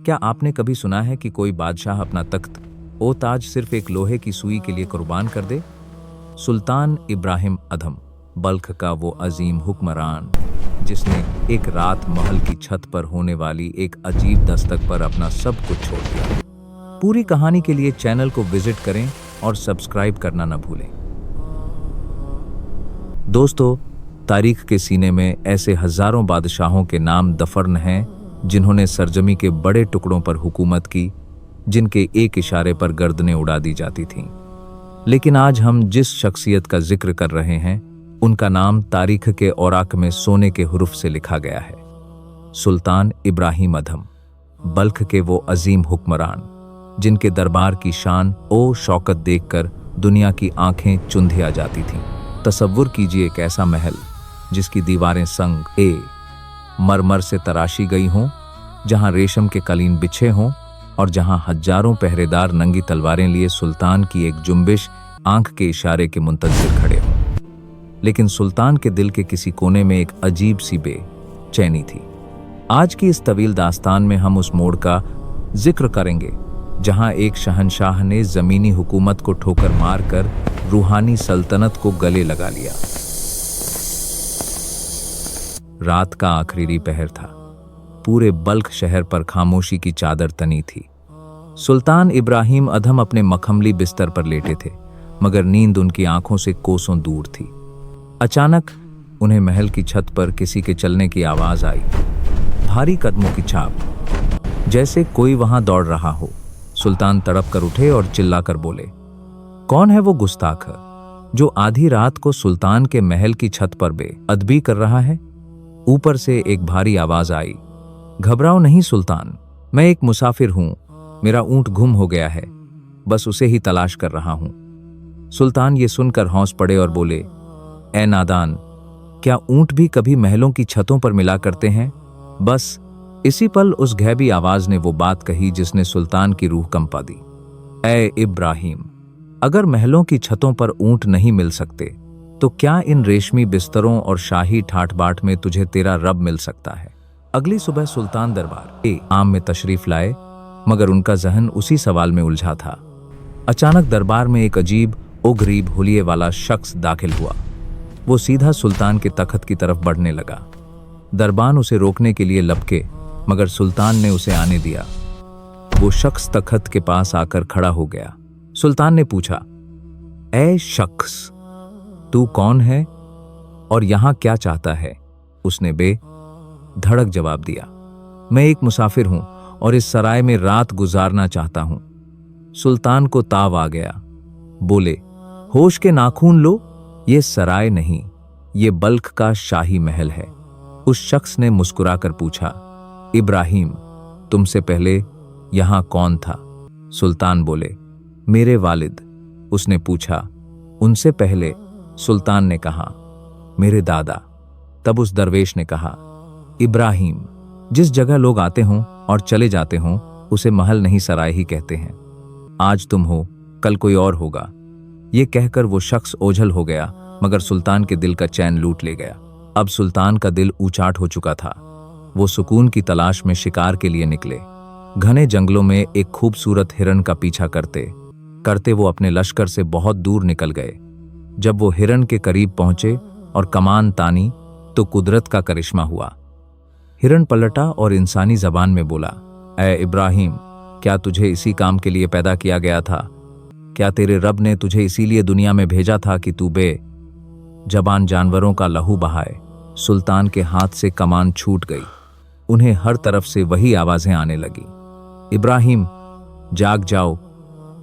क्या आपने कभी सुना है कि कोई बादशाह अपना तख्त ओ ताज सिर्फ एक लोहे की सुई के लिए कुर्बान कर दे? सुल्तान इब्राहिम अधम, बल्ख का वो अजीम हुक्मरान जिसने एक रात महल की छत पर होने वाली एक अजीब दस्तक पर अपना सब कुछ छोड़ दिया। पूरी कहानी के लिए चैनल को विजिट करें और सब्सक्राइब करना न भूलें। दोस्तों, तारीख के सीने में ऐसे हजारों बादशाहों के नाम दफन हैं जिन्होंने सरजमी के बड़े टुकड़ों पर हुकूमत की, जिनके एक इशारे पर गर्दनें उड़ा दी जाती थीं। लेकिन आज हम जिस शख्सियत का जिक्र कर रहे हैं, उनका नाम तारीख के औराक में सोने के हुरूफ से लिखा गया है। सुल्तान इब्राहिम अधम, बल्ख के वो अजीम हुक्मरान जिनके दरबार की शान ओ शौकत देखकर दुनिया की आंखें चुंधिया जाती थीं। तसव्वुर कीजिए एक ऐसा महल जिसकी दीवारें संग मरमर से तराशी गई हों, जहां रेशम के कालीन बिछे हों और जहां हजारों पहरेदार नंगी तलवारें लिए सुल्तान की एक जुम्बिश आंख के इशारे के मुंतज़िर खड़े हों। लेकिन सुल्तान के दिल के किसी कोने में एक अजीब सी बेचैनी थी। आज की इस तवील दास्तान में हम उस मोड़ का जिक्र करेंगे जहां एक शहंशाह ने जमीनी हुकूमत को ठोकर मारकर रूहानी सल्तनत को गले लगा लिया। रात का आखिरी पहर था। पूरे बल्ख शहर पर खामोशी की चादर तनी थी। सुल्तान इब्राहिम अधम अपने मखमली बिस्तर पर लेटे थे, मगर नींद उनकी आंखों से कोसों दूर थी। अचानक उन्हें महल की छत पर किसी के चलने की आवाज आई, भारी कदमों की छाप, जैसे कोई वहां दौड़ रहा हो। सुल्तान तड़प कर उठे और चिल्लाकर बोले, कौन है वो गुस्ताख जो आधी रात को सुल्तान के महल की छत पर बेअदबी कर रहा है? ऊपर से एक भारी आवाज आई, घबराओ नहीं सुल्तान, मैं एक मुसाफिर हूं, मेरा ऊंट गुम हो गया है, बस उसे ही तलाश कर रहा हूं। सुल्तान ये सुनकर हौंस पड़े और बोले, ए नादान, क्या ऊंट भी कभी महलों की छतों पर मिला करते हैं? बस इसी पल उस गैबी आवाज ने वो बात कही जिसने सुल्तान की रूह कंपा दी। ए इब्राहिम, अगर महलों की छतों पर ऊंट नहीं मिल सकते तो क्या इन रेशमी बिस्तरों और शाही ठाठ बाट में तुझे तेरा रब मिल सकता है? अगली सुबह सुल्तान दरबार आम में तशरीफ लाए, मगर उनका जहन उसी सवाल में उलझा था। अचानक दरबार में एक अजीब उगरीब हुलिये वाला शख्स दाखिल हुआ। वो सीधा सुल्तान के तख्त की तरफ बढ़ने लगा। दरबान उसे रोकने के लिए लपके, मगर सुल्तान ने उसे आने दिया। वो शख्स तख्त के पास आकर खड़ा हो गया। सुल्तान ने पूछा, ए शख्स, तू कौन है और यहां क्या चाहता है? उसने धड़क जवाब दिया, मैं एक मुसाफिर हूं और इस सराय में रात गुजारना चाहता हूं। सुल्तान को ताव आ गया। बोले, होश के नाखून लो, ये सराय नहीं, ये बल्ख का शाही महल है। उस शख्स ने मुस्कुराकर पूछा, इब्राहिम, तुमसे पहले यहां कौन था? सुल्तान बोले, मेरे वालिद। उसने पूछा, उनसे पहले? सुल्तान ने कहा, मेरे दादा। तब उस दरवेश ने कहा, इब्राहिम, जिस जगह लोग आते हों और चले जाते हों उसे महल नहीं सराय ही कहते हैं। आज तुम हो, कल कोई और होगा। ये कहकर वो शख्स ओझल हो गया, मगर सुल्तान के दिल का चैन लूट ले गया। अब सुल्तान का दिल ऊचाट हो चुका था। वो सुकून की तलाश में शिकार के लिए निकले। घने जंगलों में एक खूबसूरत हिरन का पीछा करते करते वो अपने लश्कर से बहुत दूर निकल गए। जब वो हिरन के करीब पहुंचे और कमान तानी तो कुदरत का करिश्मा हुआ। हिरन पलटा और इंसानी जबान में बोला, ऐ इब्राहिम, क्या तुझे इसी काम के लिए पैदा किया गया था? क्या तेरे रब ने तुझे इसीलिए दुनिया में भेजा था कि तू जबान जानवरों का लहू बहाए? सुल्तान के हाथ से कमान छूट गई। उन्हें हर तरफ से वही आवाजें आने लगी, इब्राहिम, जाग जाओ,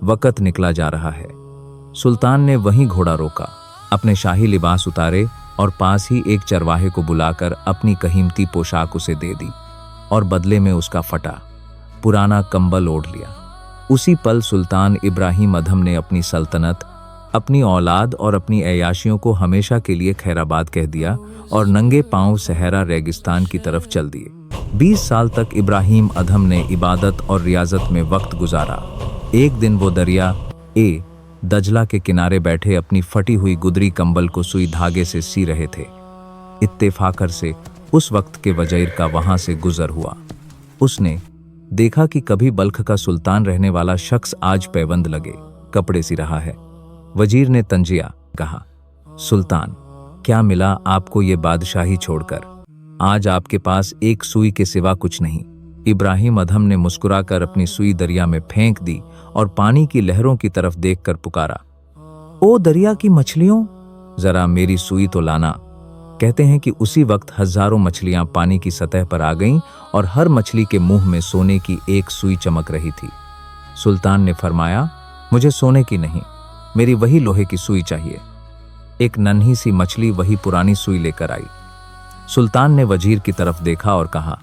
वक़्त निकला जा रहा है। सुल्तान ने वहीं घोड़ा रोका, अपने शाही लिबास उतारे और पास ही एक चरवाहे को बुलाकर अपनी कीमती पोशाक उसे दे दी और बदले में उसका फटा पुराना कंबल ओढ़ लिया। उसी पल सुल्तान इब्राहिम अधम ने अपनी सल्तनत, अपनी औलाद और अपनी ऐयाशियों को हमेशा के लिए खैराबाद कह दिया और नंगे पांव सहरा रेगिस्तान की तरफ चल दिए। 20 साल तक इब्राहिम अधम ने इबादत और रियाजत में वक्त गुजारा। एक दिन वो दरिया दजला के किनारे बैठे अपनी फटी हुई गुदरी कंबल को सुई धागे से सी रहे थे। इत्तेफाकर से उस वक्त के वज़ीर का वहां से गुजर हुआ। उसने देखा कि कभी बल्ख का सुल्तान रहने वाला शख्स आज पैबंद लगे कपड़े सी रहा है। वजीर ने तंजिया कहा, सुल्तान, क्या मिला आपको ये बादशाही छोड़कर? आज आपके पास एक सुई के सिवा कुछ नहीं। इब्राहिम अधम ने मुस्कुराकर अपनी सुई दरिया में फेंक दी और पानी की लहरों की तरफ देखकर पुकारा, ओ दरिया की मछलियों, जरा मेरी सुई तो लाना। कहते हैं कि उसी वक्त हजारों मछलियां पानी की सतह पर आ गईं और हर मछली के मुंह में सोने की एक सुई चमक रही थी। सुल्तान ने फरमाया, मुझे सोने की नहीं, मेरी वही लोहे की सुई चाहिए। एक नन्ही सी मछली वही पुरानी सुई लेकर आई। सुल्तान ने वजीर की तरफ देखा और कहा,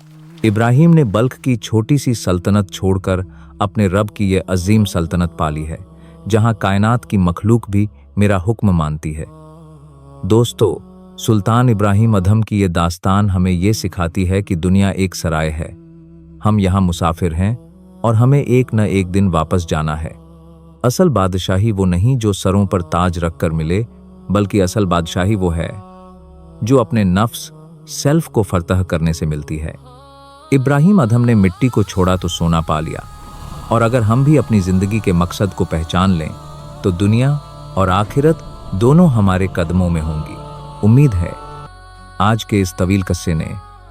इब्राहिम ने बल्ख की छोटी सी सल्तनत छोड़कर अपने रब की यह अजीम सल्तनत पाली है, जहां कायनात की मखलूक भी मेरा हुक्म मानती है। दोस्तों, सुल्तान इब्राहिम अधम की ये दास्तान हमें ये सिखाती है कि दुनिया एक सराय है। हम यहाँ मुसाफिर हैं और हमें एक न एक दिन वापस जाना है। असल बादशाही वो नहीं जो सरों पर ताज रखकर मिले, बल्कि असल बादशाही वो है जो अपने नफ्स सेल्फ को फतह करने से मिलती है। इब्राहिम अधम ने मिट्टी को छोड़ा तो सोना पा लिया, और अगर हम भी अपनी जिंदगी के मकसद को पहचान लें तो दुनिया और आखिरत दोनों हमारे कदमों में होंगी। उम्मीद है आज के इस तवील किस्से ने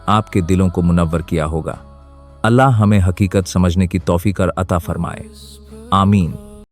आपके दिलों को मुनव्वर किया होगा। अल्लाह हमें हकीकत समझने की तौफीक अता फरमाए। आमीन।